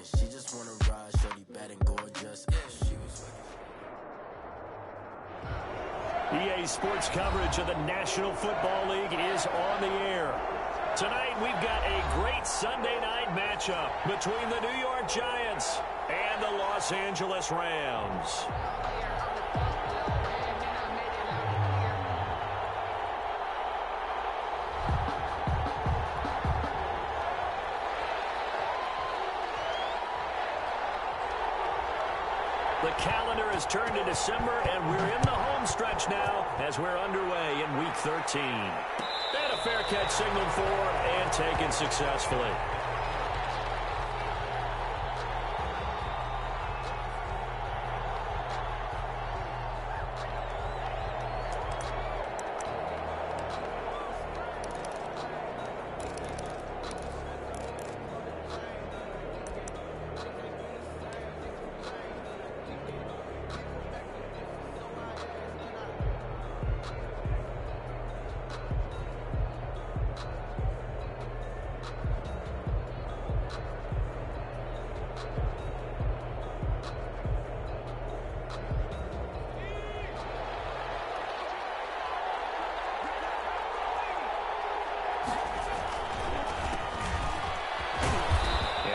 She just wanna ride, shorty bad and gorgeous. She was EA Sports coverage of the National Football League is on the air. Tonight we've got a great Sunday night matchup between the New York Giants and the Los Angeles Rams. The calendar has turned to December, and we're in the home stretch now as we're underway in Week 13. And a fair catch signaled for and taken successfully.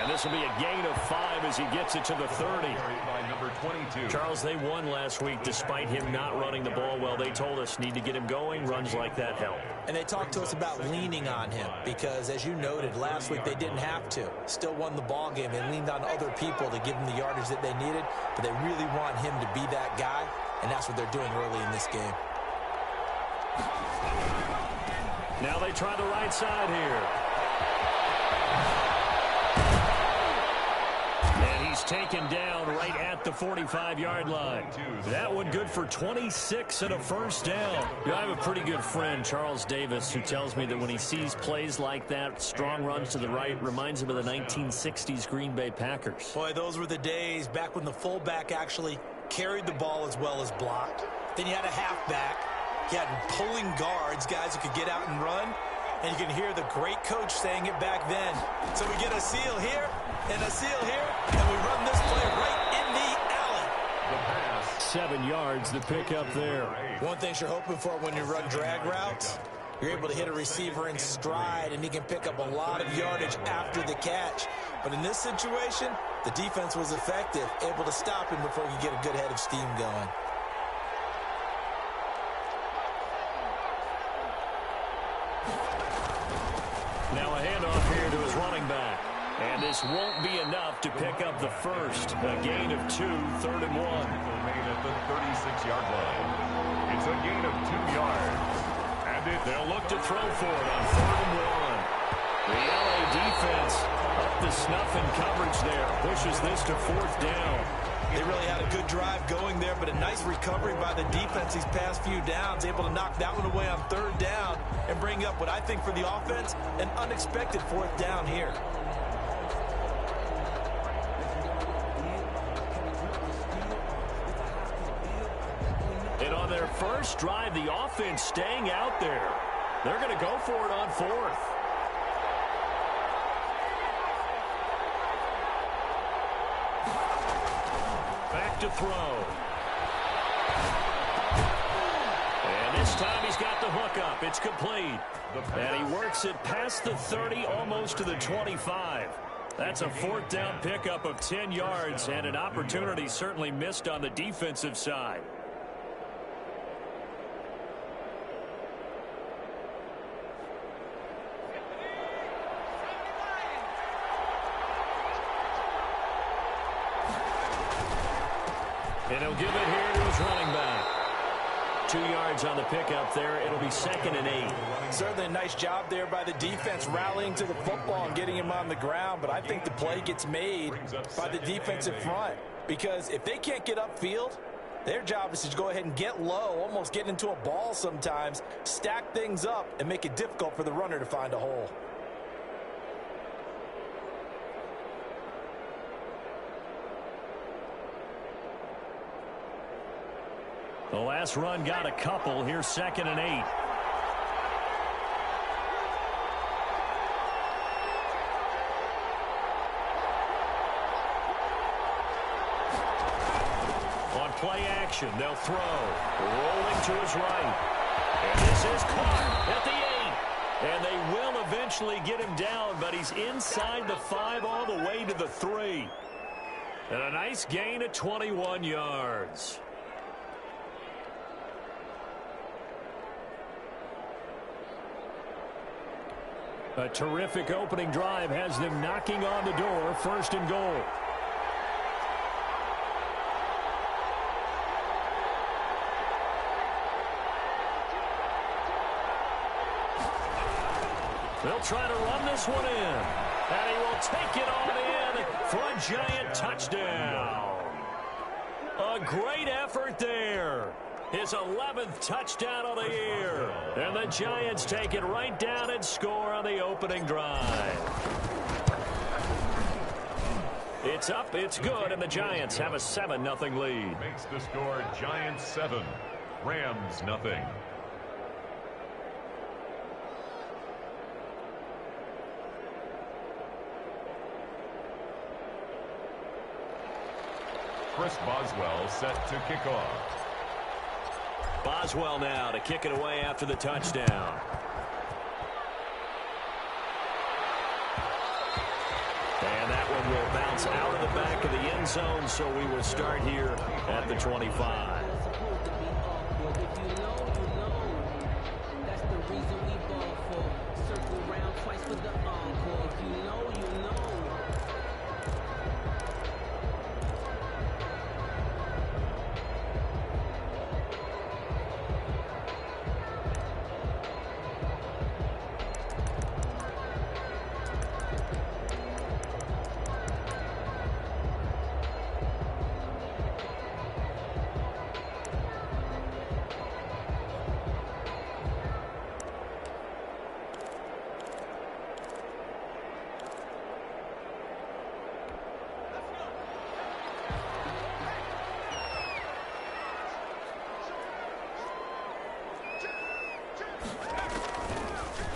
This will be a gain of 5 as he gets it to the 30. By number 22. Charles, they won last week despite him not running the ball well. They told us need to get him going. Runs like that help. And they talked to us about leaning on him because, as you noted, last week they didn't have to. Still won the ball game. They leaned on other people to give them the yardage that they needed, but they really want him to be that guy, and that's what they're doing early in this game. Now they try the right side here. Taken down right at the 45-yard line. That one good for 26 and a first down. I have a pretty good friend, Charles Davis, who tells me that when he sees plays like that, strong runs to the right, reminds him of the 1960s Green Bay Packers. Boy, those were the days back when the fullback actually carried the ball as well as blocked. Then you had a halfback. You had pulling guards, guys who could get out and run. And you can hear the great coach saying it back then. So we get a seal here and a seal here, and we run this play right in the alley. 7 yards, the pickup there. One thing you're hoping for when you run drag routes, you're able to hit a receiver in stride, and he can pick up a lot of yardage after the catch. But in this situation, the defense was effective, able to stop him before he could get a good head of steam going. Now a handoff here to his running back. And this won't be enough to pick up the first. A gain of 2, 3rd and 1. Made at the 36-yard line. It's a gain of 2 yards. And they'll look to throw for it on 3rd and 1. The LA defense up to snuff in coverage there. Pushes this to 4th down. They really had a good drive going there, but a nice recovery by the defense these past few downs, able to knock that one away on 3rd down and bring up what I think for the offense, an unexpected 4th down here. And on their first drive, the offense staying out there. They're going to go for it on 4th. To throw. And this time he's got the hook up. It's complete. And he works it past the 30, almost to the 25. That's a 4th down pickup of 10 yards and an opportunity certainly missed on the defensive side. And he'll give it here to his running back. 2 yards on the pickup there. It'll be 2nd and 8. Certainly a nice job there by the defense rallying to the football and getting him on the ground. But I think the play gets made by the defensive front. Because if they can't get upfield, their job is to go ahead and get low, almost get into a ball sometimes, stack things up, and make it difficult for the runner to find a hole. The last run got a couple. Here's 2nd and 8. On play action, they'll throw. Rolling to his right. And this is caught at the 8. And they will eventually get him down, but he's inside the 5 all the way to the 3. And a nice gain of 21 yards. A terrific opening drive has them knocking on the door, 1st and goal. They'll try to run this one in. And he will take it on in for a giant touchdown. A great effort there. His 11th touchdown of the year. And the Giants take it right down and score on the opening drive. It's up, it's good, and the Giants have a 7-0 lead. Makes the score Giants 7, Rams 0. Chris Boswell set to kick off. Boswell now to kick it away after the touchdown. And that one will bounce out of the back of the end zone, so we will start here at the 25.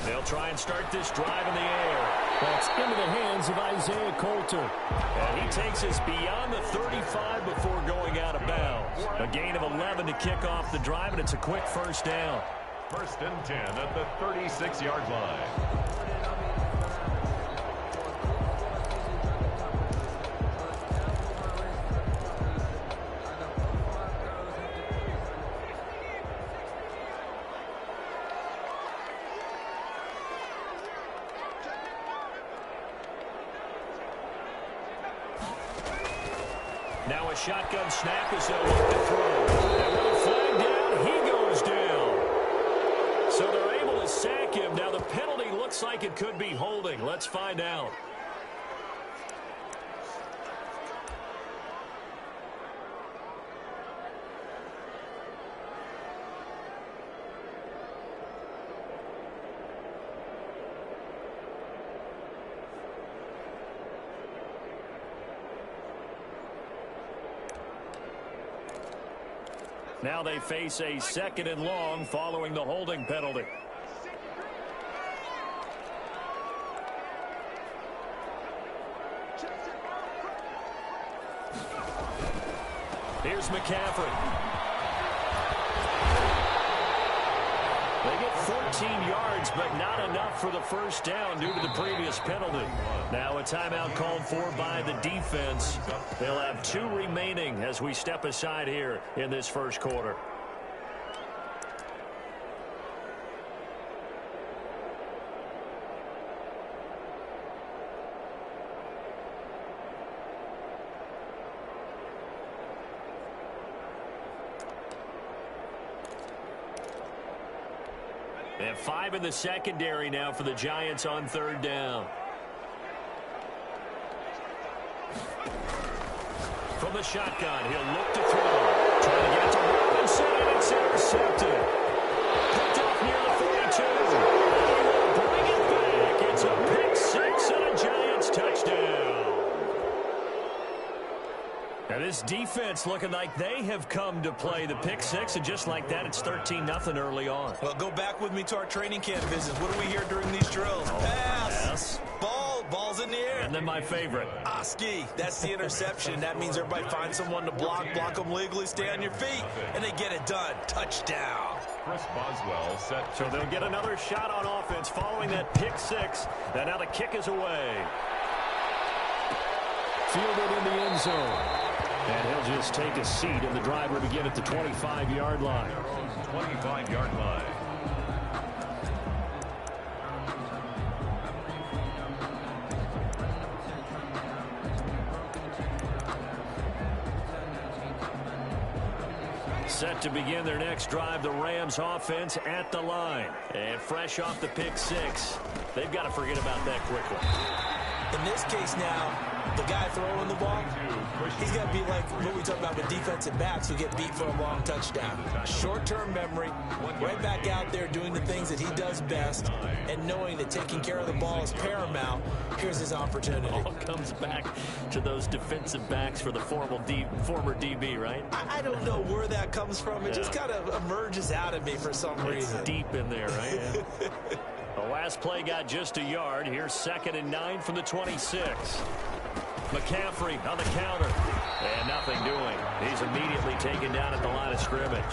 They'll try and start this drive in the air. That's into the hands of Isaiah Coulter. And he takes us beyond the 35 before going out of bounds. A gain of 11 to kick off the drive, and it's a quick 1st down. 1st and 10 at the 36-yard line. Now a shotgun snap as they'll look to throw. And with a flag down, he goes down. So they're able to sack him. Now the penalty looks like it could be holding. Let's find out. Now they face a 2nd and long following the holding penalty. Here's McCaffrey. They get 14 yards, but not enough for the 1st down due to the previous penalty. Now a timeout called for by the defense. They'll have 2 remaining as we step aside here in this 1st quarter. They have 5 in the secondary now for the Giants on 3rd down. From the shotgun, he'll look to throw. Trying to get it to Robinson, and it's intercepted. Picked off near the 42. He will bring it back. It's a pick 6 and a Giants touchdown. Now this defense looking like they have come to play the pick 6, and just like that, it's 13-0 early on. Well, go back with me to our training camp visits. What do we hear during these drills? Pass. Yes. Ball's in the air. And then my favorite. Ski, that's the interception. That means everybody finds someone to block them legally, stay on your feet, and they get it done. Touchdown. Chris Boswell set. So they'll get another shot on offense following that pick six. And now the kick is away. Fielded in the end zone. And he'll just take a seat, and the driver begin at the 25-yard line. 25-yard line. Set to begin their next drive, the Rams offense at the line. And fresh off the pick six, they've got to forget about that quickly. In this case now, the guy throwing the ball, he's got to be like what we talk about with defensive backs who get beat for a long touchdown. Short-term memory, right back out there doing the things that he does best, and knowing that taking care of the ball is paramount. Here's his opportunity. All comes back to those defensive backs for the former DB, right? I don't know where that comes from. It just kind of emerges out of me for some reason. It's deep in there, right? Yeah. The last play got just a yard. Here's 2nd and 9 from the 26. McCaffrey on the counter. And nothing doing. He's immediately taken down at the line of scrimmage.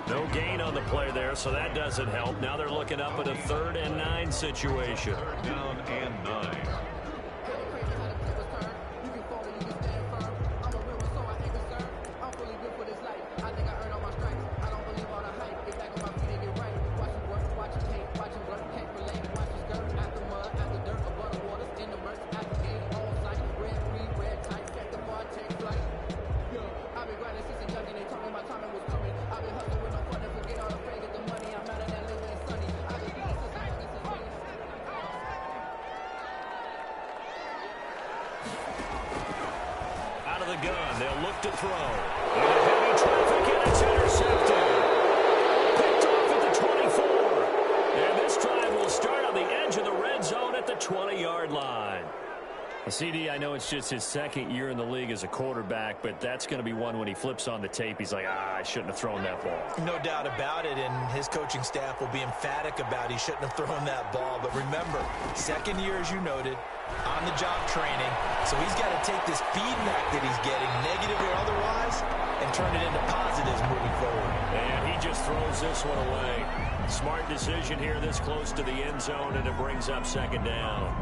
No gain on the play there, so that doesn't help. Now they're looking up at a 3rd and 9 situation. 3rd down and 9. Gun. They'll look to throw. And a heavy traffic, and it's intercepted. Picked off at the 24. And this drive will start on the edge of the red zone at the 20-yard line. CD, I know it's just his 2nd year in the league as a quarterback, but that's going to be one when he flips on the tape. He's like, I shouldn't have thrown that ball. No doubt about it, and his coaching staff will be emphatic about he shouldn't have thrown that ball. But remember, 2nd year, as you noted, on-the-job training. So he's got to take this feedback that he's getting, negative or otherwise, and turn it into positives moving forward. And he just throws this one away. Smart decision here this close to the end zone, and it brings up 2nd down.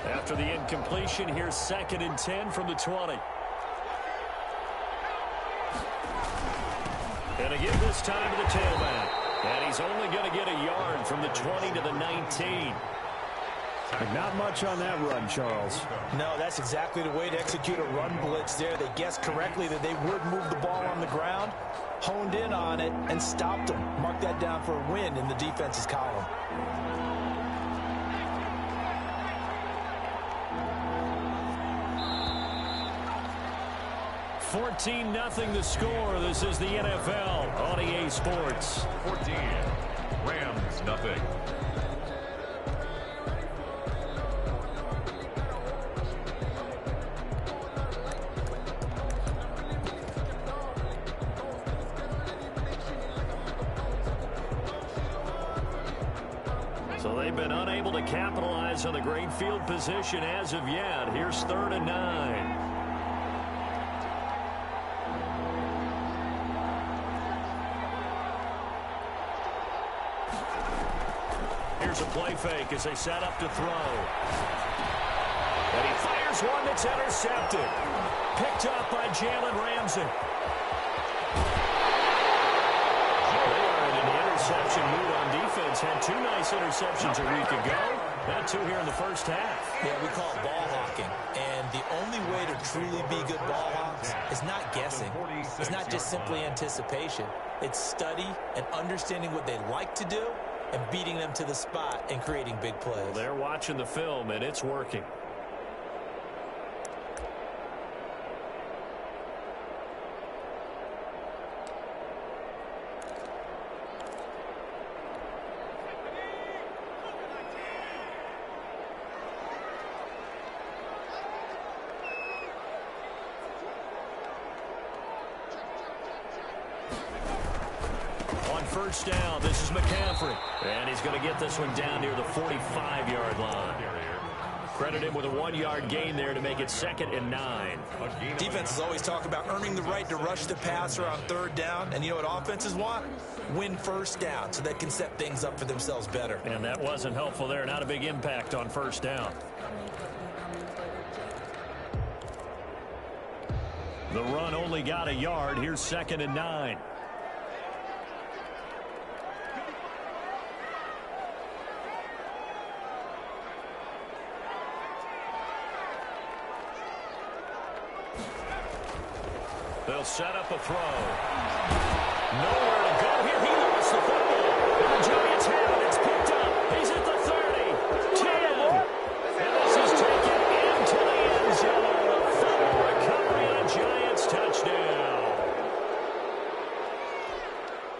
After the incompletion, here's 2nd and 10 from the 20. And again this time to the tailback. And he's only going to get a yard from the 20 to the 19. Not much on that run, Charles. No, that's exactly the way to execute a run blitz there. They guessed correctly that they would move the ball on the ground, honed in on it, and stopped them. Mark that down for a win in the defense's column. 14-0 the score. This is the NFL on EA Sports. 14. Rams, nothing. So they've been unable to capitalize on the great field position as of yet. Here's 3rd and 9. Here's a play fake as they set up to throw. And he fires one that's intercepted. Picked up by Jalen Ramsey. They are in an interception mood on defense. Had 2 nice interceptions a week ago. Had 2 here in the first half. Yeah, we call it ball hawking. And the only way to truly be good ball hawks is not guessing. It's not just simply anticipation. It's study and understanding what they like to do and beating them to the spot and creating big plays. Well, they're watching the film, and it's working. first down. This is McCaffrey. And he's going to get this one down near the 45-yard line. Credit him with a 1-yard gain there to make it 2nd and 9. Defenses always talk about earning the right to rush the passer on 3rd down. And you know what offenses want? Win first down so they can set things up for themselves better. And that wasn't helpful there. Not a big impact on first down. The run only got a yard. Here's 2nd and 9. They'll set up a throw. Nowhere to go here. He lost the football. And the Giants have it. It's picked up. He's at the 30, 10. And this is taken into the end zone. A fumble recovery on Giants touchdown.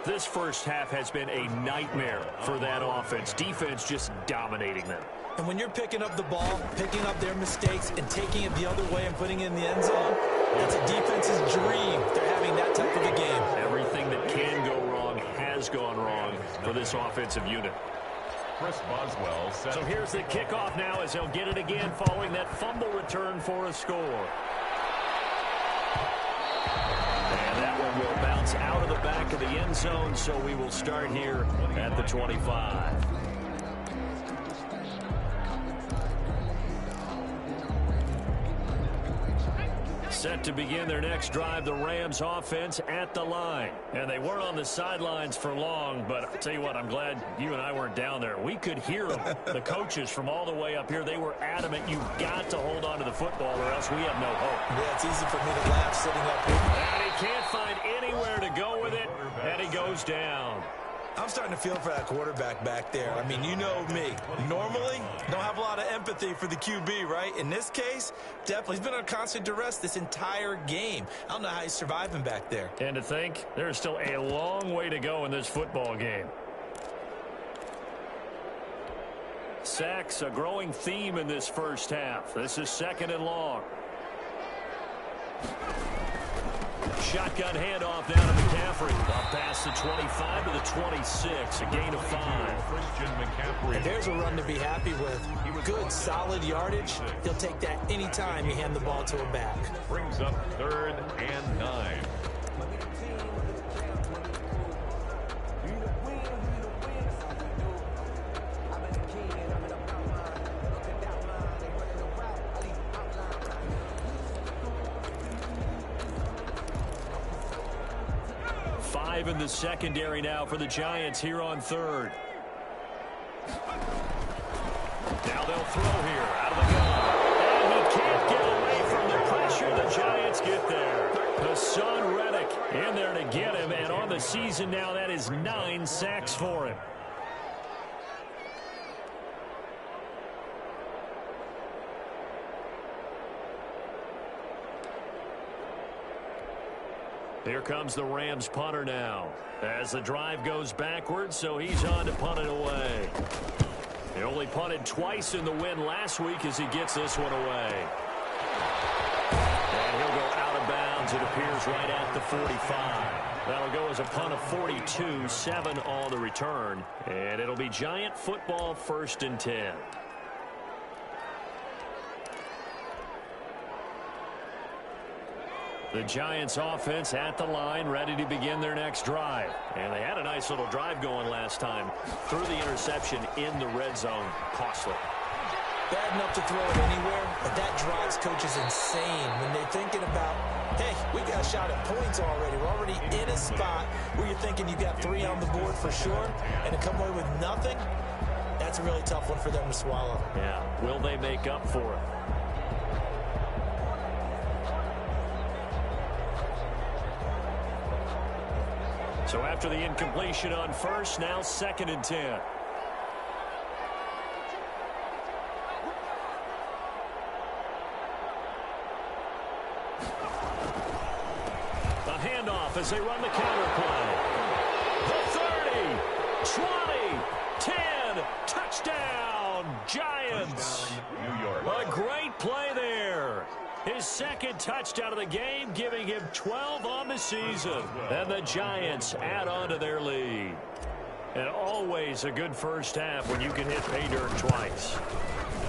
This first half has been a nightmare for that offense. Defense just dominating them. And when you're picking up the ball, picking up their mistakes, and taking it the other way and putting it in the end zone, that's a defense's dream. They're having that type of a game. Everything that can go wrong has gone wrong for this offensive unit. Chris Boswell set. So here's the kickoff now as he'll get it again following that fumble return for a score. And that one will bounce out of the back of the end zone, so we will start here at the 25. Set to begin their next drive, the Rams offense at the line. And they weren't on the sidelines for long, but I'll tell you what, I'm glad you and I weren't down there. We could hear them, the coaches from all the way up here. They were adamant, you've got to hold on to the football or else we have no hope. Yeah, it's easy for me to laugh sitting up here. And he can't find anywhere to go with it, and he goes down. I'm starting to feel for that quarterback back there. I mean, you know me. Normally, don't have a lot of empathy for the QB, right? In this case, definitely. He's been on constant duress this entire game. I don't know how he's surviving back there. And to think, there's still a long way to go in this football game. Sacks, a growing theme in this first half. This is 2nd and long. Shotgun handoff down to McCaffrey. Up past the 25 to the 26. A gain of 5. Christian McCaffrey. And there's a run to be happy with. Good, solid yardage. He'll take that anytime you hand the ball to him back. Brings up 3rd and 9. In the secondary now for the Giants here on 3rd. Now they'll throw here out of the gun. And he can't get away from the pressure. The Giants get there. Hassan Reddick in there to get him. And on the season now, that is 9 sacks for him. Here comes the Rams punter now as the drive goes backwards, so he's on to punt it away. He only punted twice in the win last week as he gets this one away. And he'll go out of bounds, it appears, right at the 45. That'll go as a punt of 42, 7 on the return. And it'll be Giant football 1st and 10. The Giants offense at the line, ready to begin their next drive. And they had a nice little drive going last time. Threw the interception in the red zone. Costly. Bad enough to throw it anywhere, but that drives coaches insane when they're thinking about, hey, we got a shot at points already. We're already in a spot where you're thinking you got 3 on the board for sure, and to come away with nothing, that's a really tough one for them to swallow. Yeah, will they make up for it? So after the incompletion on 1st, now 2nd and 10. The handoff as they run the counter play. The 30, 20, 10, touchdown, Giants. New York. A great play there. His second touchdown of the game, giving him 12 on the season. And the Giants add on to their lead. And always a good first half when you can hit pay dirt twice.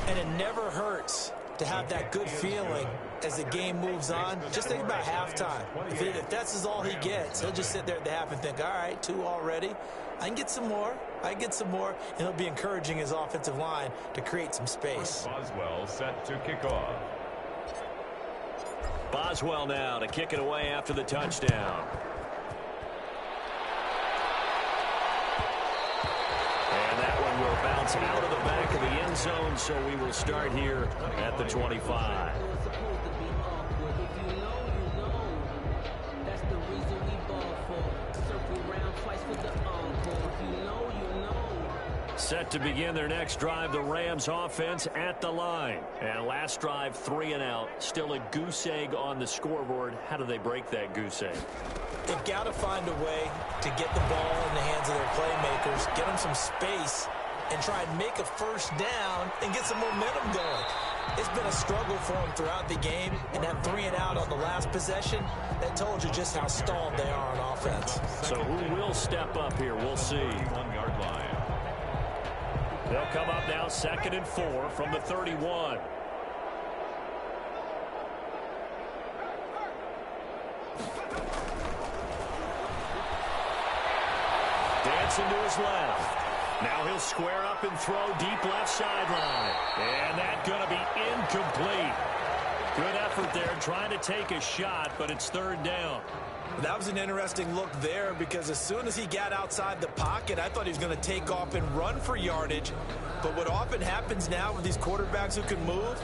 And it never hurts to have that good feeling as the game moves on. Just think about halftime. If that's all he gets, he'll just sit there at the half and think, all right, 2 already. I can get some more. I can get some more. And he'll be encouraging his offensive line to create some space. Boswell set to kick off. Boswell now to kick it away after the touchdown. And that one will bounce out of the back of the end zone, so we will start here at the 25. Set to begin their next drive, the Rams offense at the line. And last drive, 3 and out. Still a goose egg on the scoreboard. How do they break that goose egg? They've got to find a way to get the ball in the hands of their playmakers, get them some space, and try and make a first down and get some momentum going. It's been a struggle for them throughout the game, and that 3 and out on the last possession, that told you just how stalled they are on offense. So who will step up here? We'll see. 1-yard line. They'll come up now 2nd and 4 from the 31. Dancing to his left. Now he'll square up and throw deep left sideline. And that's going to be incomplete. Good effort there trying to take a shot, but it's 3rd down. That was an interesting look there because as soon as he got outside the pocket, I thought he was going to take off and run for yardage. But what often happens now with these quarterbacks who can move,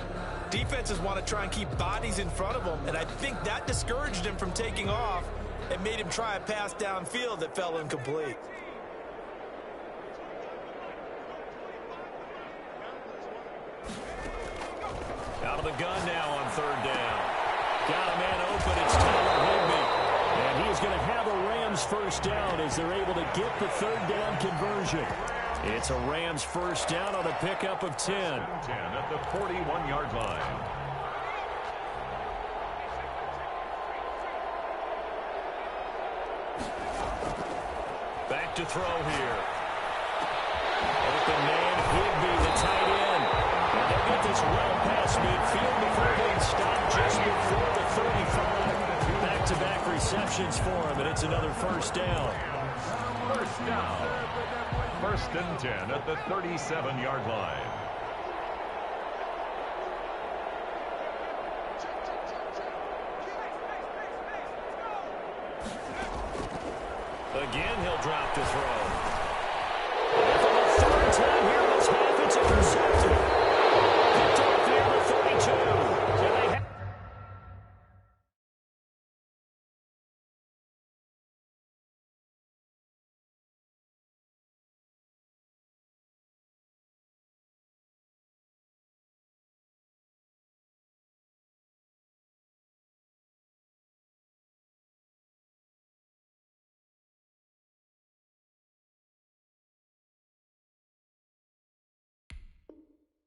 defenses want to try and keep bodies in front of them. And I think that discouraged him from taking off and made him try a pass downfield that fell incomplete. Out of the gun now on 3rd down. Got a man open. It's Tyler Higbee. And he's going to have a Rams first down as they're able to get the 3rd down conversion. It's a Rams first down on a pickup of 10. 10 at the 41-yard line. Back to throw here. Open man, Higbee, the tight end. And they'll get this well past midfield before they stop just before the 35. Back-to-back receptions for him, and it's another first down. First down. 1st and 10 at the 37-yard line. Again, he'll drop to throw. And for the 3rd time here this half, it's intercepted. Picked off here at the 32. And they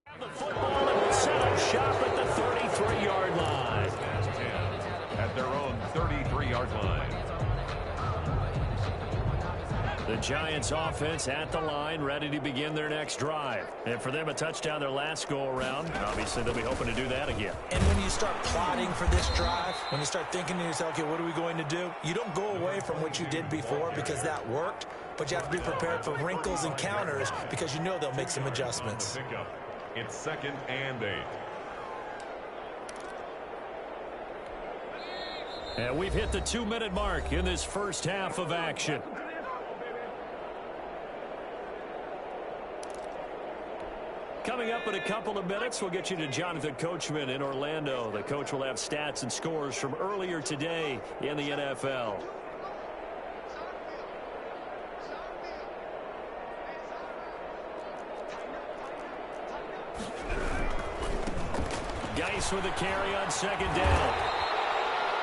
have the football and will set up shop at the 33-yard line. At their own 33-yard line. The Giants offense at the line, ready to begin their next drive. And for them, a touchdown their last go-around. Obviously, they'll be hoping to do that again. And when you start plotting for this drive, when you start thinking to yourself, okay, what are we going to do? You don't go away from what you did before because that worked, but you have to be prepared for wrinkles and counters because you know they'll make some adjustments. It's 2nd and 8. And we've hit the 2-minute mark in this first half of action. Coming up in a couple of minutes, we'll get you to Jonathan Coachman in Orlando. The coach will have stats and scores from earlier today in the NFL. Geis with a carry on 2nd down.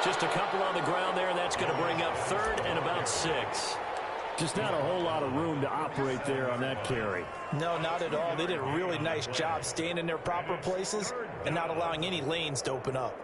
Just a couple on the ground there, and that's going to bring up 3rd and about 6. Just not a whole lot of room to operate there on that carry. No, not at all. They did a really nice job staying in their proper places and not allowing any lanes to open up.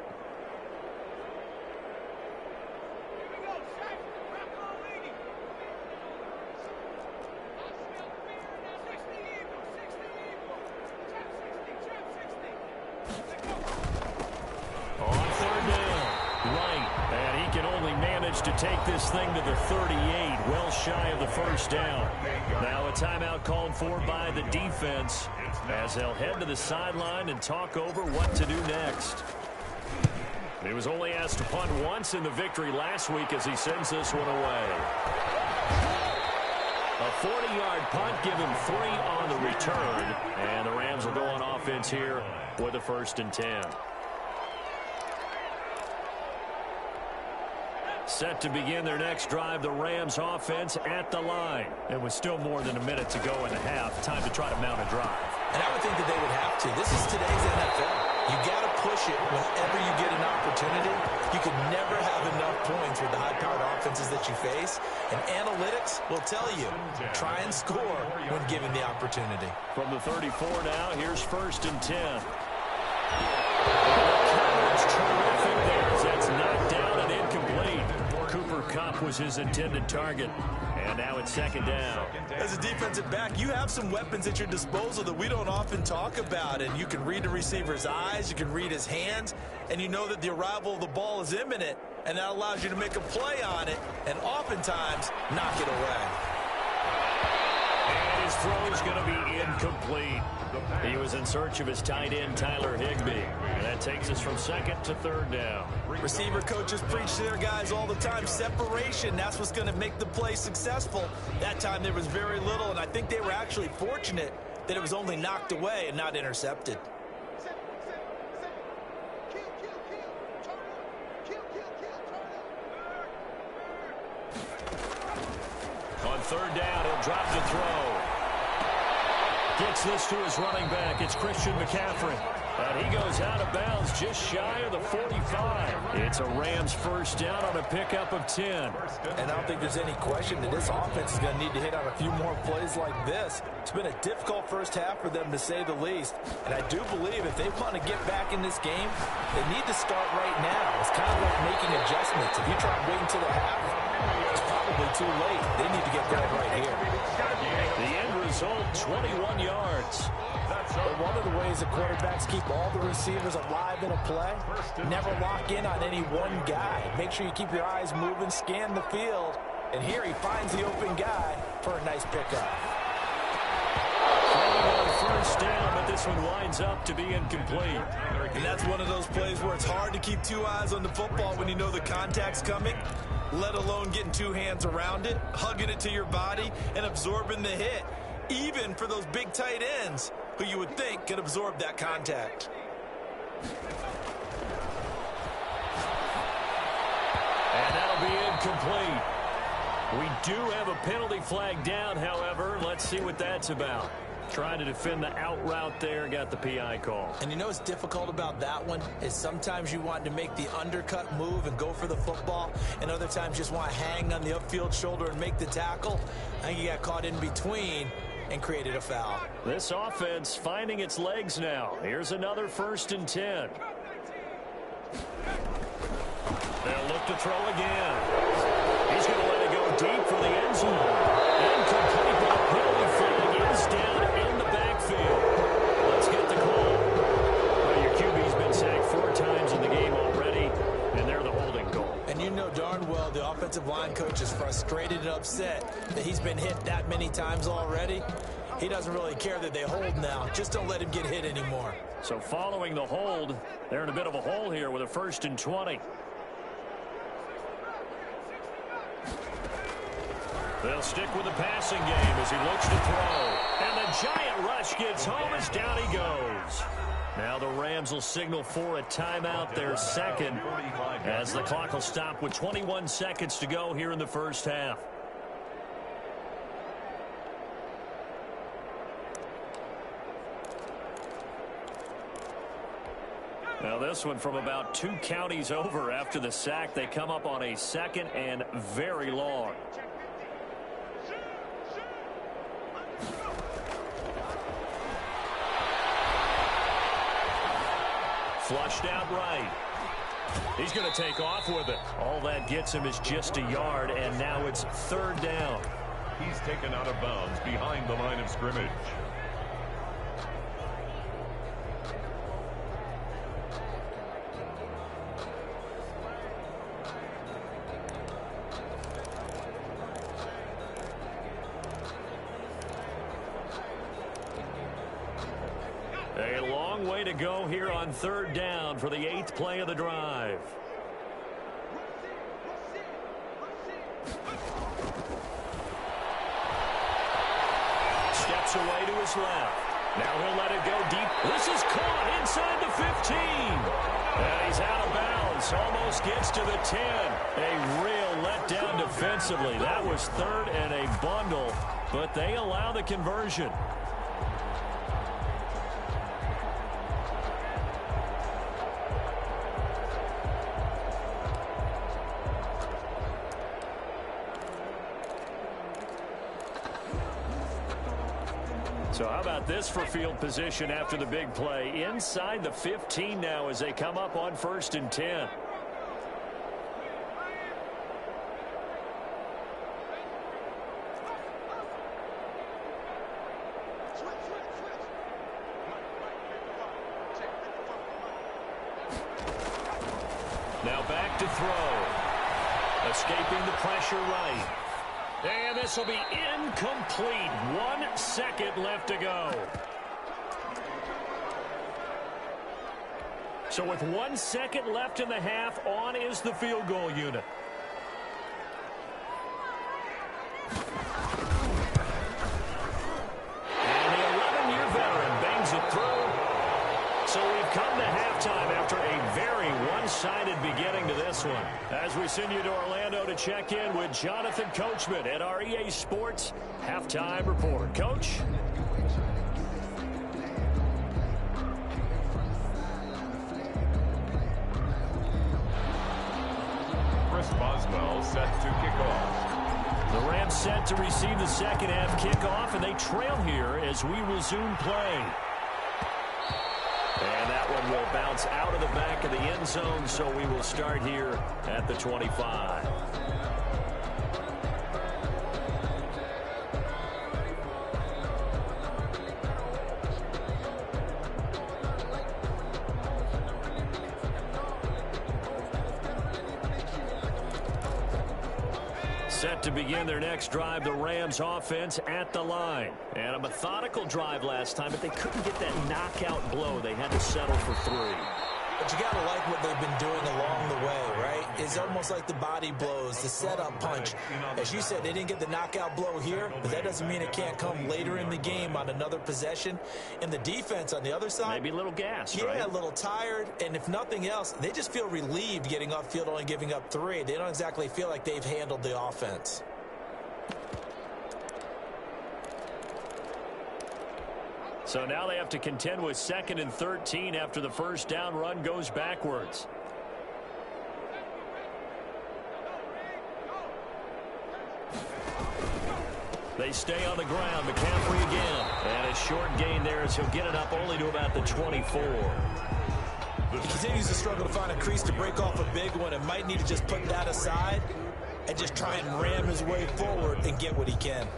can only manage to take this thing to the 38, well shy of the first down. Now a timeout called for by the defense as they'll head to the sideline and talk over what to do next. He was only asked to punt once in the victory last week as he sends this one away. A 40-yard punt, give him 3 on the return, and the Rams will go on offense here with a 1st and 10. Set to begin their next drive, the Rams offense at the line. It was still more than a minute to go in the half. Time to try to mount a drive. And I would think that they would have to. This is today's NFL. You got to push it whenever you get an opportunity. You can never have enough points with the high-powered offenses that you face. And analytics will tell you, try and score when given the opportunity. From the 34 now, here's 1st and 10. Terrific there as that's knocked down and incomplete. Cooper Kupp was his intended target. And now it's 2nd down. As a defensive back, you have some weapons at your disposal that we don't often talk about. And you can read the receiver's eyes, you can read his hands, and you know that the arrival of the ball is imminent. And that allows you to make a play on it and oftentimes knock it away. And his throw is going to be incomplete. He was in search of his tight end, Tyler Higbee. And that takes us from 2nd to 3rd down. Receiver coaches preach to their guys all the time. Separation, that's what's going to make the play successful. That time there was very little, and I think they were actually fortunate that it was only knocked away and not intercepted. On 3rd down, he'll drop the throw. Gets this to his running back. It's Christian McCaffrey. And he goes out of bounds just shy of the 45. It's a Rams 1st down on a pickup of 10. And I don't think there's any question that this offense is going to need to hit on a few more plays like this. It's been a difficult first half for them, to say the least. And I do believe if they want to get back in this game, they need to start right now. It's kind of like making adjustments. If you try waiting until the half, it's probably too late. They need to get going right here. The end result, 21 yards. But one of the ways that quarterbacks keep all the receivers alive in a play, never lock in on any one guy. Make sure you keep your eyes moving, scan the field, and here he finds the open guy for a nice pickup. On 1st down, but this one winds up to be incomplete. And that's one of those plays where it's hard to keep 2 eyes on the football when you know the contact's coming, let alone getting 2 hands around it, hugging it to your body, and absorbing the hit, even for those big tight ends who you would think could absorb that contact. And that'll be incomplete. We do have a penalty flag down, however. Let's see what that's about. Trying to defend the out route there, got the PI call. And you know what's difficult about that one is sometimes you want to make the undercut move and go for the football, and other times just want to hang on the upfield shoulder and make the tackle. I think you got caught in between and created a foul. This offense finding its legs now. Here's another 1st and 10. They'll look to throw again. He's going to let it go deep for the end zone. Incomplete, but a penalty flag is down in the backfield. Let's get the call. Well, your QB's been sacked 4 times in the game already, and they're the holding goal. And you know darn well the offensive line coach is frustrated and upset that he's been hit that many times already. He doesn't really care that they hold now. Just don't let him get hit anymore. So following the hold, they're in a bit of a hole here with a 1st and 20. They'll stick with the passing game as he looks to throw. And the giant rush gets home as down he goes. Now the Rams will signal for a timeout, their 2nd, as the clock will stop with 21 seconds to go here in the first half. Now this one from about 2 counties over after the sack. They come up on a 2nd and very long. Flushed out right. He's going to take off with it. All that gets him is just a yard, and now it's 3rd down. He's taken out of bounds behind the line of scrimmage. to go here on 3rd down for the 8th play of the drive. Steps away to his left. Now he'll let it go deep. This is caught inside the 15. And he's out of bounds. Almost gets to the 10. A real letdown defensively. That was 3rd and a bundle, but they allow the conversion. So how about this for field position after the big play? Inside the 15 now as they come up on 1st and 10. Now back to throw. Escaping the pressure right. And this will be incomplete. 1 second left to go. So with 1 second left in the half, on is the field goal unit. And the 11-year veteran bangs it through. So we've come to halftime after a very one-sided beginning to this one. As we send you to Orlando to check in with Jonathan Coachman at our EA Sports Halftime Report. Coach? Chris Boswell set to kick off. The Rams set to receive the second half kickoff, and they trail here as we resume play. And that one will bounce out of the back of the end zone, so we will start here at the 25. Set to begin their next drive, the Rams offense at the line. And a methodical drive last time, but they couldn't get that knockout blow. They had to settle for 3. But you got to like what they've been doing along the way, right? It's almost like the body blows, the setup punch. As you said, they didn't get the knockout blow here, but that doesn't mean it can't come later in the game on another possession. And the defense on the other side, maybe a little gassed, right? Yeah, a little tired. And if nothing else, they just feel relieved getting off field, only giving up 3. They don't exactly feel like they've handled the offense. So now they have to contend with 2nd and 13 after the first down run goes backwards. They stay on the ground. McCaffrey again. And a short gain there as he'll get it up only to about the 24. He continues to struggle to find a crease to break off a big one and might need to just put that aside and just try and ram his way forward and get what he can.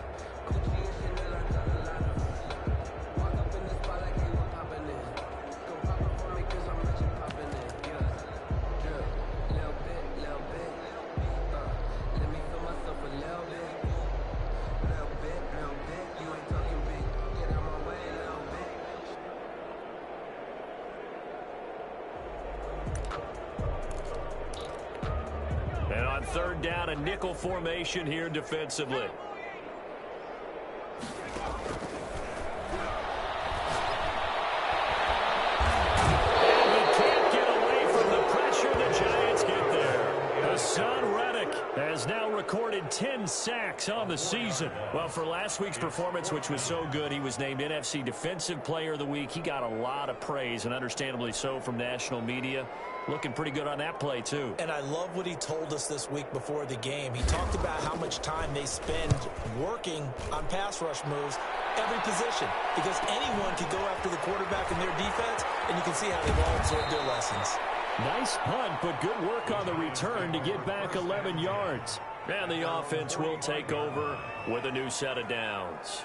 And on 3rd down, a nickel formation here defensively. And he can't get away from the pressure. The Giants get there. Hassan Reddick has now recorded 10 sacks on the season. Well, for last week's performance, which was so good, he was named NFC Defensive Player of the Week. He got a lot of praise, and understandably so, from national media. Looking pretty good on that play, too. And I love what he told us this week before the game. He talked about how much time they spend working on pass rush moves, every position, because anyone can go after the quarterback and their defense, and you can see how they've all absorbed their lessons. Nice punt, but good work on the return to get back 11 yards. And the offense will take over with a new set of downs.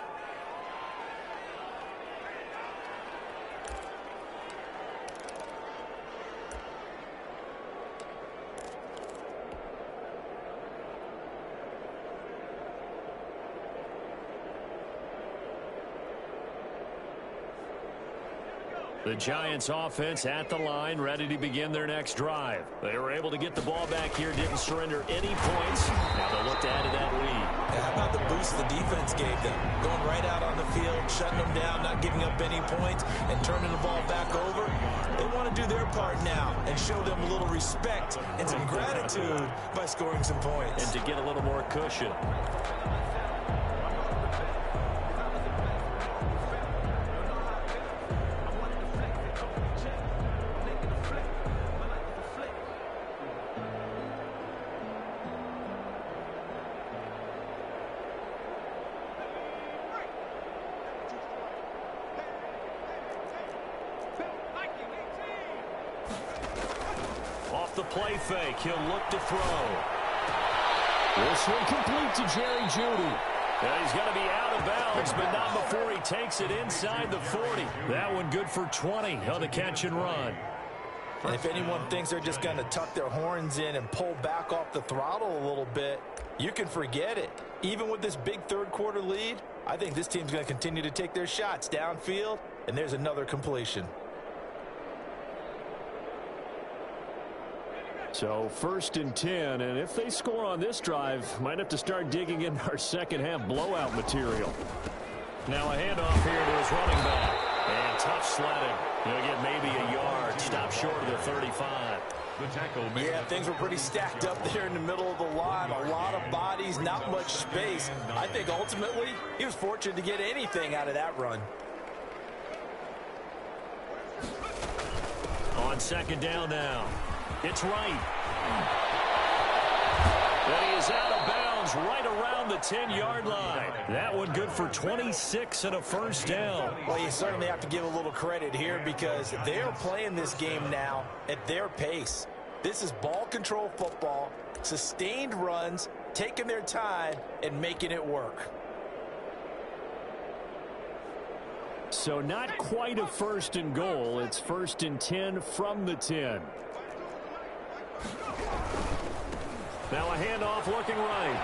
The Giants offense at the line, ready to begin their next drive. They were able to get the ball back here, didn't surrender any points. Now they'll look to add to that lead. Yeah, how about the boost the defense gave them? Going right out on the field, shutting them down, not giving up any points, and turning the ball back over. They want to do their part now and show them a little respect and some gratitude by scoring some points. And to get a little more cushion. The play fake. He'll look to throw. This one complete to Jerry Jeudy. Yeah, he's going to be out of bounds, but not before he takes it inside the 40. That one good for 20 on the catch and run. And if anyone thinks they're just going to tuck their horns in and pull back off the throttle a little bit, you can forget it. Even with this big third-quarter lead, I think this team's going to continue to take their shots downfield, and there's another completion. So 1st and 10, and if they score on this drive, might have to start digging in our second-half blowout material. Now a handoff here to his running back. And tough sledding. He'll get maybe a yard. Stop short of the 35. The tackle made. Yeah, things were pretty stacked up there in the middle of the line. A lot of bodies, not much space. I think ultimately he was fortunate to get anything out of that run. On 2nd down now. It's right. And he is out of bounds right around the 10-yard line. That one good for 26 and a first down. Well, you certainly have to give a little credit here because they're playing this game now at their pace. This is ball control football, sustained runs, taking their time and making it work. So not quite a 1st and goal. It's 1st and 10 from the 10. Now a handoff looking right.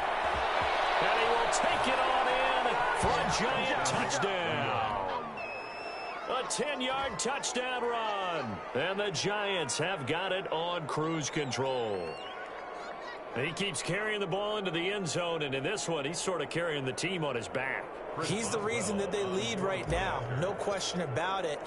And he will take it on in for a Giant touchdown. A 10-yard touchdown run. And the Giants have got it on cruise control. And he keeps carrying the ball into the end zone, and in this one, he's sort of carrying the team on his back. He's the reason that they lead right now. No question about it.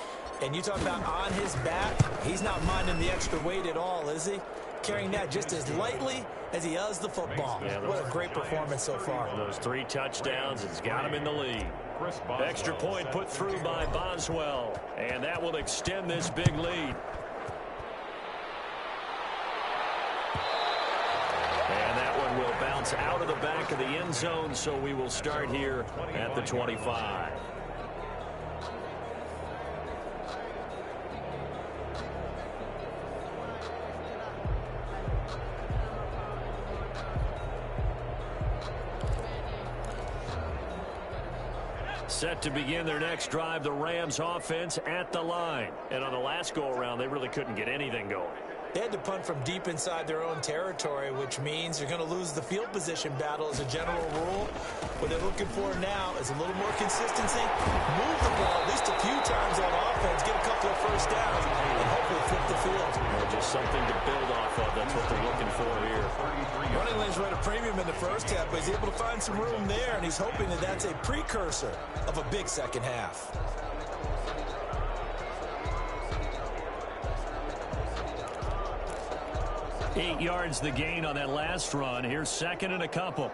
And you talk about on his back, he's not minding the extra weight at all, is he? Carrying that just as lightly as he does the football. What a great performance so far. Those 3 touchdowns, it's got him in the lead. Extra point put through by Boswell, and that will extend this big lead. And that one will bounce out of the back of the end zone, so we will start here at the 25. Set to begin their next drive, the Rams offense at the line. And on the last go-around, they really couldn't get anything going. They had to punt from deep inside their own territory, which means you're going to lose the field position battle as a general rule. What they're looking for now is a little more consistency. Move the ball at least a few times on offense, get a couple of first downs, and hopefully flip the field. Just something to build off of. That's what they're looking for here. Running lanes were at a premium in the first half, but he's able to find some room there, and he's hoping that that's a precursor of a big second half. Eight yards the gain on that last run. Here's 2nd and a couple.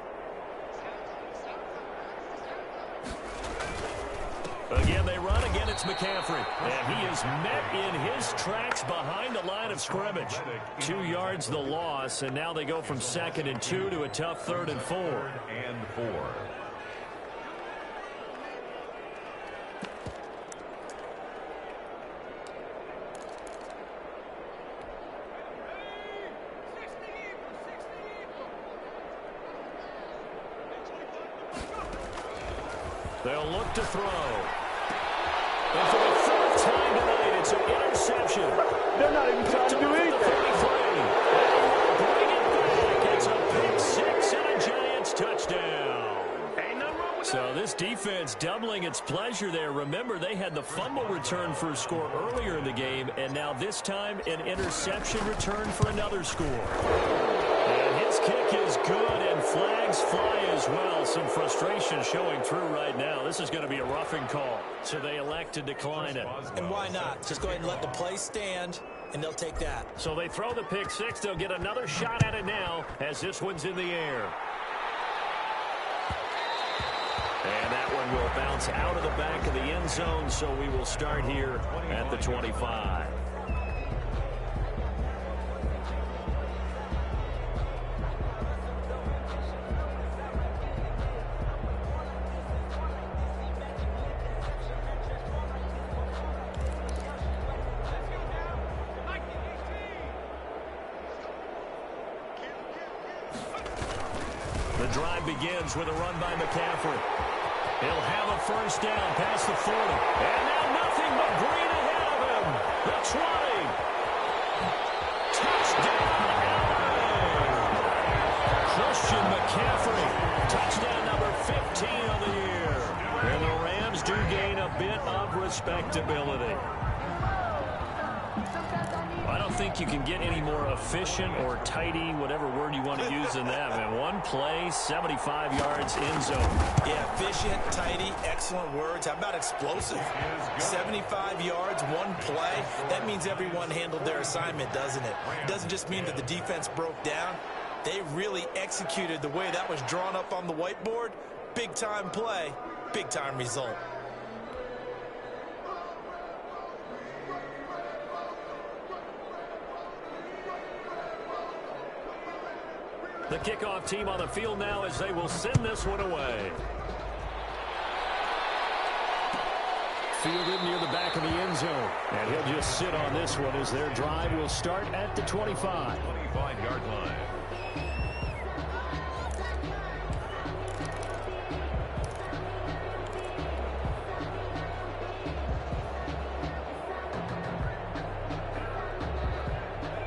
Again, they run. Again, it's McCaffrey. And he is met in his tracks behind the line of scrimmage. 2 yards the loss, and now they go from 2nd and 2 to a tough 3rd and 4. 3rd and 4. They'll look to throw. And for the 3rd time tonight, it's an interception. They're not even trying to do anything. Bring it back. It's a pick 6 and a Giants touchdown. So this defense doubling its pleasure there. Remember, they had the fumble return for a score earlier in the game, and now this time an interception return for another score. And his kick is good, and flags fly as well. Some frustration showing through right now. This is going to be a roughing call, so they elect to decline it. And why not? Just go ahead and let the play stand, and they'll take that. So they throw the pick six. They'll get another shot at it now as this one's in the air. And that one will bounce out of the back of the end zone, so we will start here at the 25. The drive begins with a run by McCaffrey. He'll have a first down past the 40. And now nothing but green ahead of him. The 20. Touchdown, LA. Christian McCaffrey. Touchdown number 15 on the year. And the Rams do gain a bit of respectability. I don't think you can get any more efficient or tidy, whatever word you want to use in that, man. One play, 75 yards in zone. Yeah, efficient, tidy, excellent words. How about explosive? 75 yards, one play. That means everyone handled their assignment, doesn't it? It doesn't just mean that the defense broke down. They really executed the way that was drawn up on the whiteboard. Big-time play, big-time result. The kickoff team on the field now as they will send this one away. Fielded near the back of the end zone. And he'll just sit on this one as their drive will start at the 25. 25-yard line.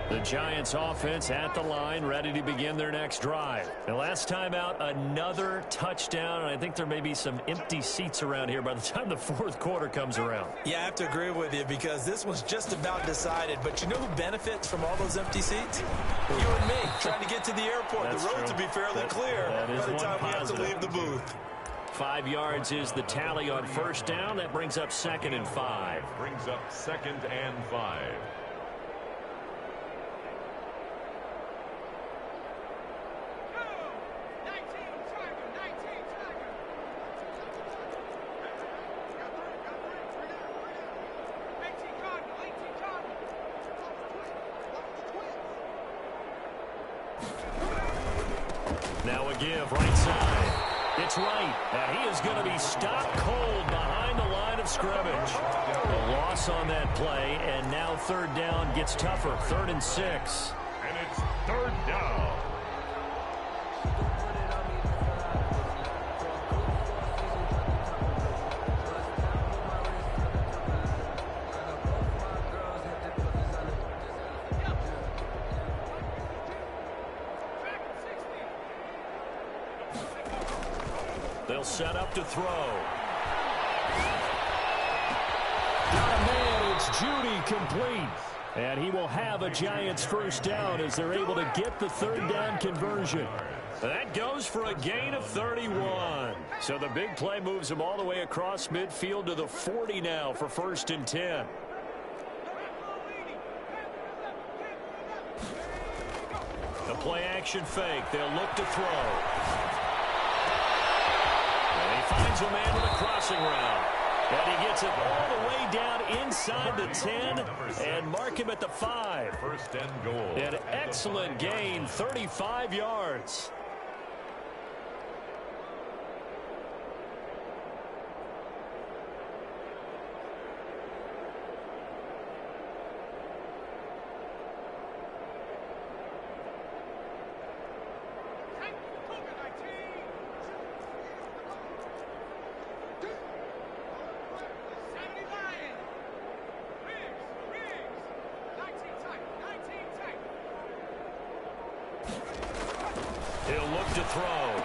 The Giants offense at the line, ready to begin their next drive. The last time out, another touchdown, and I think there may be some empty seats around here by the time the fourth quarter comes around. Yeah, I have to agree with you because this one's just about decided. But you know who benefits from all those empty seats? You and me, trying to get to the airport. That's the roads true. will be fairly clear by the time we have to leave the booth. 5 yards is the tally on first down. That brings up 2nd and 5. Brings up 2nd and 5. Now a give, right side. It's right, and he is going to be stopped cold behind the line of scrimmage. A loss on that play, and now third down gets tougher. 3rd and 6. And it's 3rd down. They'll set up to throw. Got a man, it's Judy complete. And he will have a Giants first down as they're able to get the third down conversion. That goes for a gain of 31. So the big play moves them all the way across midfield to the 40 now for 1st and 10. The play action fake. They'll look to throw. And he finds a man with a crossing route. And he gets it all the way down inside the 10 and mark him at the 5. 1st and goal. An excellent gain, 35 yards. He'll look to throw.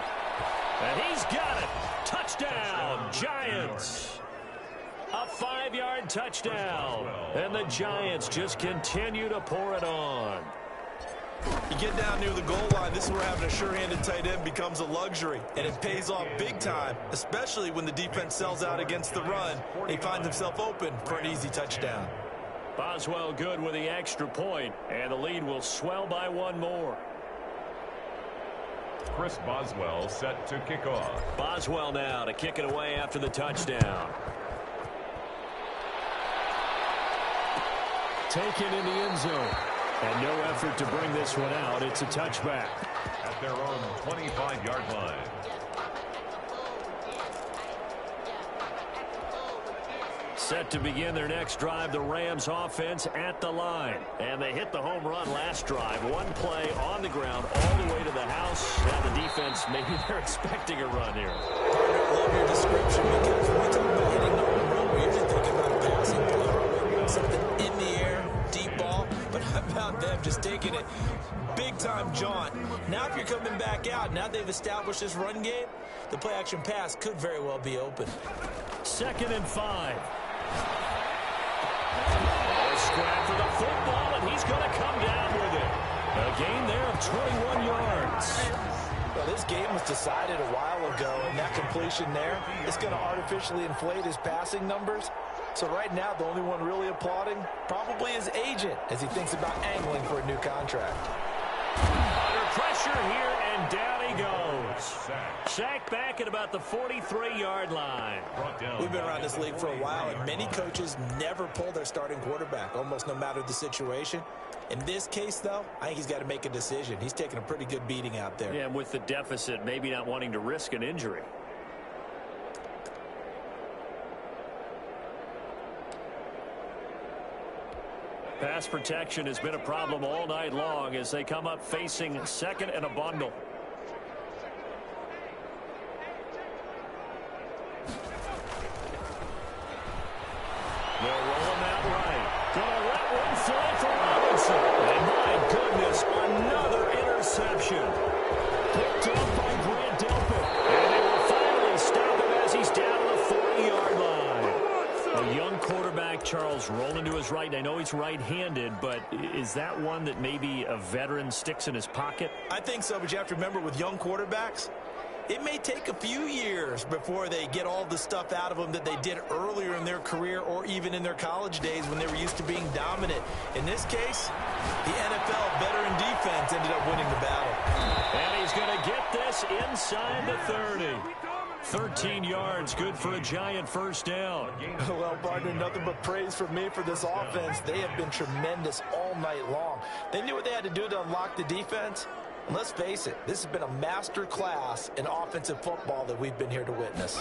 And he's got it. Touchdown, Giants. A 5-yard touchdown. And the Giants just continue to pour it on. You get down near the goal line, this is where having a sure-handed tight end becomes a luxury, and it pays off big time, especially when the defense sells out against the run. He finds himself open for an easy touchdown. Boswell good with the extra point, and the lead will swell by one more. Chris Boswell set to kick off. Boswell now to kick it away after the touchdown. Taken in the end zone. And no effort to bring this one out. It's a touchback. At their own 25-yard line. Set to begin their next drive, the Rams offense at the line. And they hit the home run last drive. One play on the ground all the way to the house. Now the defense, maybe they're expecting a run here. I love your description because when we talk about hitting the home run, we're usually thinking about a passing play. Something in the air, deep ball. But how about them just taking it big-time jaunt? Now if you're coming back out, now they've established this run game, the play-action pass could very well be open. 2nd and 5. Scrap for the football, and he's going to come down with it. A gain there of 21 yards. Well, this game was decided a while ago, and that completion there is going to artificially inflate his passing numbers. So right now, the only one really applauding probably his agent as he thinks about angling for a new contract. Under pressure here, and down he goes. Sacked back at about the 43-yard line. We've been around this league for a while, and many coaches never pull their starting quarterback, almost no matter the situation. In this case, though, I think he's got to make a decision. He's taking a pretty good beating out there. Yeah, and with the deficit, maybe not wanting to risk an injury. Pass protection has been a problem all night long as they come up facing 2nd and a bundle. They'll roll him out right. Gonna let one fly for Robinson. And my goodness, another interception. Picked up by Grant Delpit. And they will finally stop him as he's down to the 40-yard line. A young quarterback, Charles, rolling to his right. And I know he's right-handed, but is that one that maybe a veteran sticks in his pocket? I think so, but you have to remember with young quarterbacks, it may take a few years before they get all the stuff out of them that they did earlier in their career or even in their college days when they were used to being dominant. In this case, the NFL veteran defense ended up winning the battle. And he's going to get this inside the 30. 13 yards, good for a Giant first down. Well, partner, nothing but praise from me for this offense. They have been tremendous all night long. They knew what they had to do to unlock the defense. And let's face it, this has been a master class in offensive football that we've been here to witness.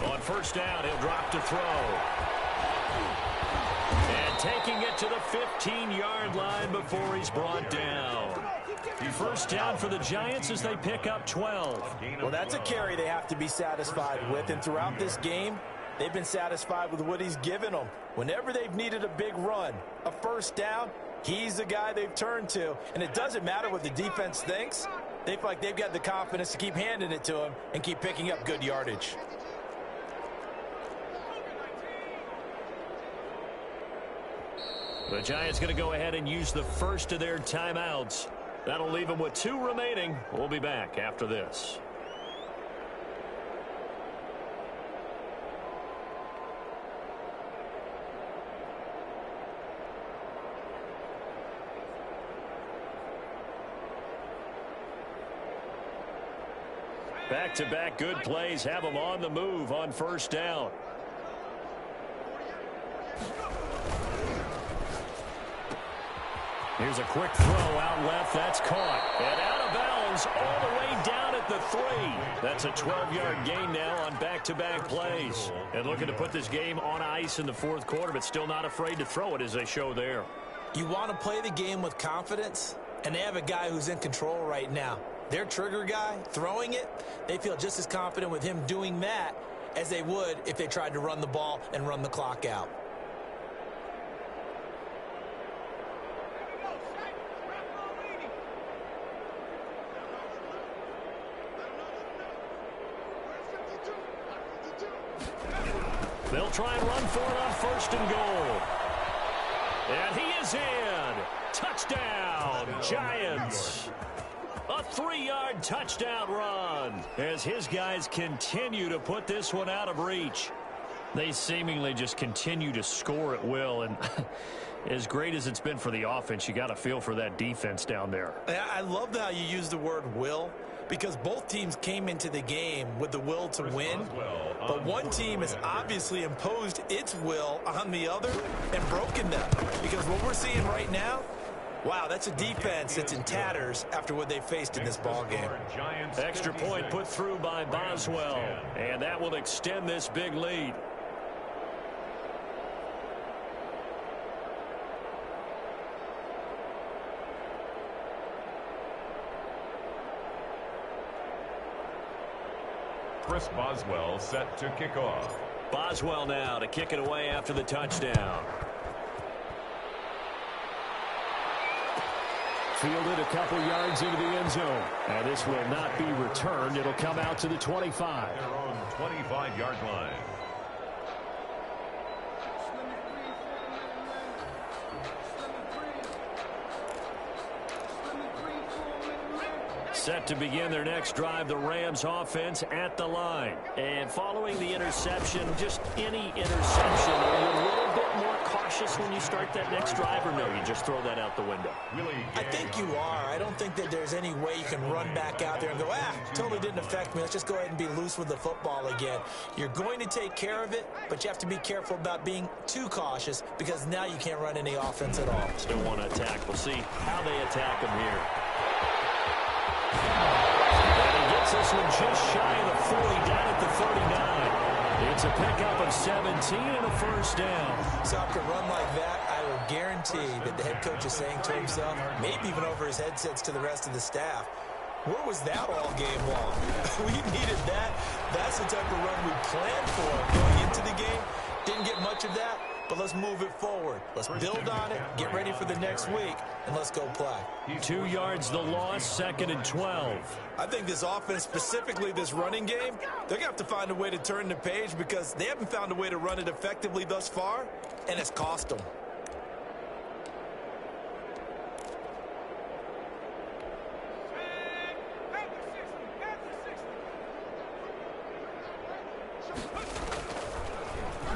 On first down, he'll drop to throw. And taking it to the 15-yard line before he's brought down. First down for the Giants as they pick up 12. Well, that's a carry they have to be satisfied with. And throughout this game, they've been satisfied with what he's given them. Whenever they've needed a big run, a first down, he's the guy they've turned to. And it doesn't matter what the defense thinks. They feel like they've got the confidence to keep handing it to him and keep picking up good yardage. The Giants going to go ahead and use the first of their timeouts. That'll leave them with 2 remaining. We'll be back after this. Back-to-back good plays have them on the move on first down. Here's a quick throw out left. That's caught. And out of bounds all the way down at the 3. That's a 12-yard gain now on back-to-back plays. And looking to put this game on ice in the fourth quarter, but still not afraid to throw it as they show there. You want to play the game with confidence, and they have a guy who's in control right now. Their trigger guy, throwing it, they feel just as confident with him doing that as they would if they tried to run the ball and run the clock out. They'll try and run for it on 1st and goal. And he is in. Touchdown, Giants. A 3-yard touchdown run as his guys continue to put this one out of reach. They seemingly just continue to score at will, and as great as it's been for the offense, you got to feel for that defense down there. I love how you use the word will, because both teams came into the game with the will to win, but one team has obviously imposed its will on the other and broken them, because what we're seeing right now, wow, that's a defense that's in tatters after what they faced in this ball game. Extra point put through by Boswell, and that will extend this big lead. Chris Boswell set to kick off. Boswell now to kick it away after the touchdown. Fielded a couple yards into the end zone. And this will not be returned. It'll come out to the 25. Their own 25-yard line. Set to begin their next drive, the Rams offense at the line. And following the interception, just any interception, are you a little bit more cautious when you start that next drive, or no, you just throw that out the window? I think you are. I don't think that there's any way you can run back out there and go, totally didn't affect me. Let's just go ahead and be loose with the football again. You're going to take care of it, but you have to be careful about being too cautious, because now you can't run any offense at all. Still want to attack. We'll see how they attack them here. And he gets this one just shy of the 40, down at the 39. It's a pickup of 17 and a first down. So after a run like that, I will guarantee that the head coach is saying to himself, maybe even over his headsets to the rest of the staff, where was that all game long? We needed that. That's the type of run we planned for going into the game. Didn't get much of that, but let's move it forward. Let's build on it, get ready for the next week, and let's go play. 2 yards the loss, 2nd and 12. I think this offense, specifically this running game, they're going to have to find a way to turn the page, because they haven't found a way to run it effectively thus far, and it's cost them.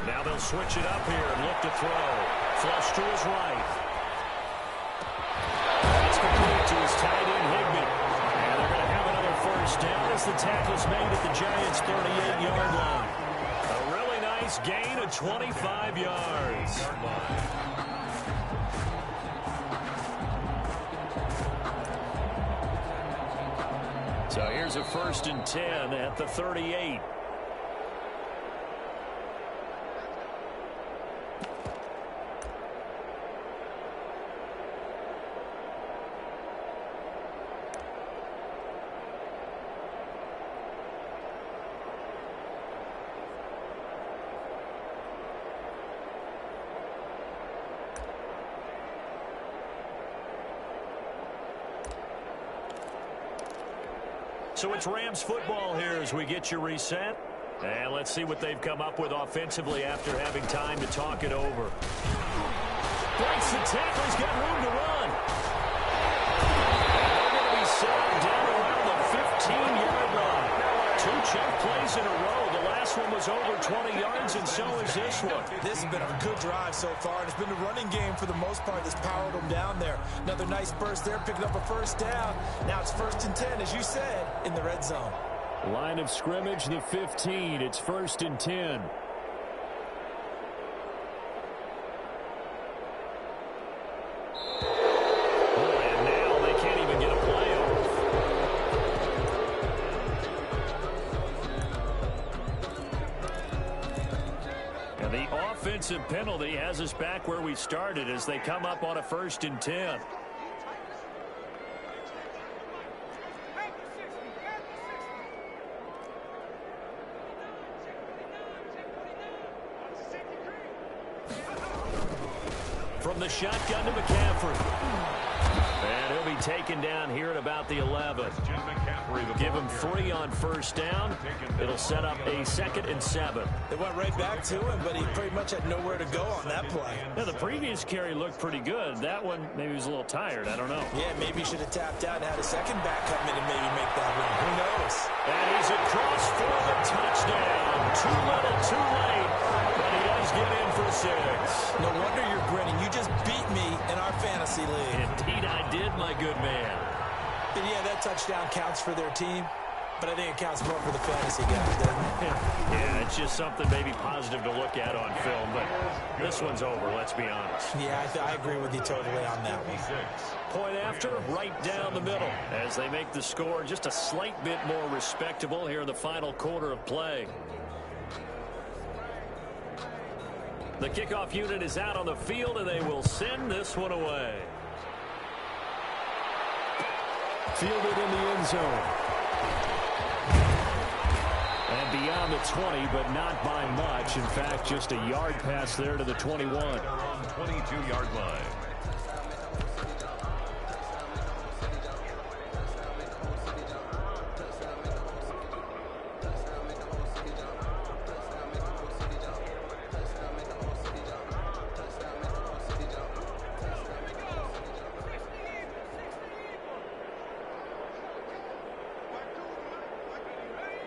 Now they'll switch it up here and look to throw. Flush to his right. It's complete to his tight end, Higbee. And they're going to have another first down as the tackle's made at the Giants' 38-yard line. A really nice gain of 25 yards. So here's a 1st and 10 at the 38. So it's Rams football here as we get you reset. And let's see what they've come up with offensively after having time to talk it over. Breaks the tackle. He's got room to run. And they're going to be set down around the 15-yard line. 2 chunk plays in a row. The last one was over 20 yards, and so is this one. This has been a good drive so far, and it's been the running game for the most part that's powered them down there. Another nice burst there, picking up a first down. Now it's 1st and 10, as you said, in the red zone. Line of scrimmage, the 15. It's 1st and 10. And now they can't even get a play off. And the offensive penalty has us back where we started as they come up on a 1st and 10. From the shotgun to McCaffrey. And he'll be taken down here at about the 11. Give him 3 on first down. It'll set up a 2nd and 7. They went right back to him, but he pretty much had nowhere to go on that play. Yeah, the previous carry looked pretty good. That one, maybe he was a little tired. I don't know. Yeah, maybe he should have tapped out and had a second back come in and maybe make that run. Who knows? And he's across for the touchdown. Too little, too late. But he does get in for 6. No wonder you're grinning. You just beat me in our fantasy league. Indeed I did, my good man. And yeah, that touchdown counts for their team, but I think it counts more for the fantasy guys, doesn't it? Yeah, it's just something maybe positive to look at on film, but this one's over, let's be honest. Yeah, I agree with you totally on that one. Point after, right down the middle, as they make the score just a slight bit more respectable here in the final quarter of play. The kickoff unit is out on the field, and they will send this one away. Fielded in the end zone. And beyond the 20, but not by much. In fact, just a yard pass there to the 21. 22-yard line.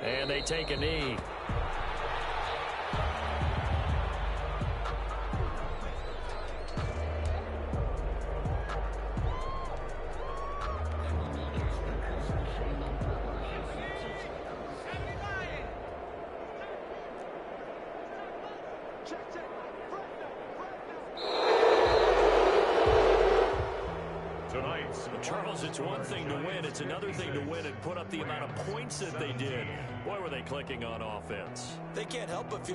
And they take a knee. Charles, it's one thing to win. It's another thing to win and put up the amount of points that they did. Boy, were they clicking on offense. They can't help but feel